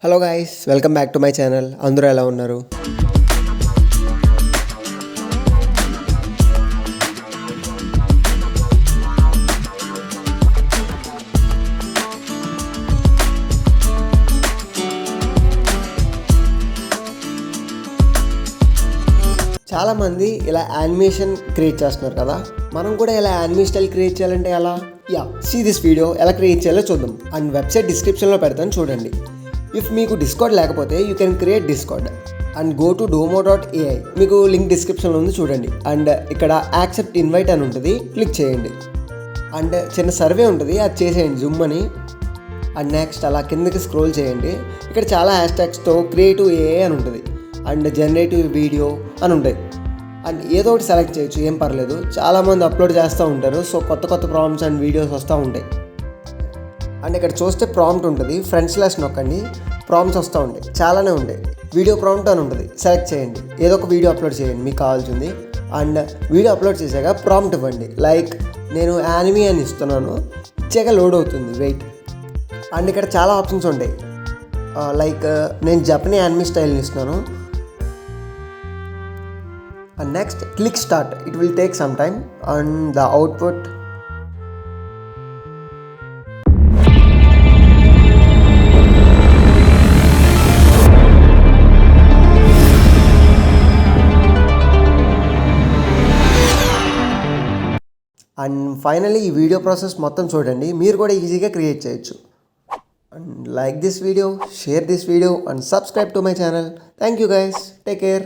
Hello guys, welcome back to my channel. అందరూ ఎలా ఉన్నారు? చాలామంది ఇలా యానిమేషన్ క్రియేట్ చేస్తున్నారు కదా. మనం కూడా ఇలా యానిమే స్టైల్ క్రియేట్ చేయాలంటే ఎలా? సీ దిస్ వీడియో ఎలా క్రియేట్ చేయాలో చూద్దాం. అండ్ వెబ్సైట్ డిస్క్రిప్షన్లో పెడతాను, చూడండి. ఇఫ్ మీకు డిస్కార్డ్ లేకపోతే you can create discard and go to domo.ai. మీకు లింక్ డిస్క్రిప్షన్లో ఉంది, చూడండి. అండ్ ఇక్కడ యాక్సెప్ట్ ఇన్వైట్ అని ఉంటుంది, క్లిక్ చేయండి. అండ్ చిన్న సర్వే ఉంటుంది, అది చేసేయండి జూమ్ అని. అండ్ నెక్స్ట్ అలా కిందకి స్క్రోల్ చేయండి. ఇక్కడ చాలా హ్యాష్ ట్యాగ్స్తో క్రియేటివ్ ఏఐ అని ఉంటుంది అండ్ జనరేటివ్ వీడియో అని ఉంటాయి. అండ్ ఏదో ఒకటి సెలెక్ట్ చేయొచ్చు, ఏం పర్లేదు. చాలామంది అప్లోడ్ చేస్తూ ఉంటారు, సో కొత్త ప్రాంప్ట్స్ అండ్ వీడియోస్ వస్తూ ఉంటాయి. అండ్ ఇక్కడ చూస్తే ప్రాంప్ట్ ఉంటుంది, // నొక్కండి, ప్రాంప్ట్స్ వస్తూ ఉంటాయి, చాలానే ఉంటాయి. వీడియో ప్రాంప్ట్ అని ఉంటుంది, సెలెక్ట్ చేయండి. ఏదో ఒక వీడియో అప్లోడ్ చేయండి మీకు కావాల్సింది. అండ్ వీడియో అప్లోడ్ చేశాక ప్రాంప్ట్ ఇవ్వండి, లైక్ నేను యానిమే అని ఇస్తున్నాను. ఇచ్చాక లోడ్ అవుతుంది, వెయిట్. అండ్ ఇక్కడ చాలా ఆప్షన్స్ ఉంటాయి, లైక్ నేను జపనీ యానిమే స్టైల్ని ఇస్తున్నాను. And next click start. It will take some time and the output. And finally ఈ వీడియో ప్రాసెస్ మొత్తం చూడండి, మీరు కూడా ఈజీగా క్రియేట్ చేయొచ్చు. And like this video, share this video and subscribe to my channel. Thank you guys, take care.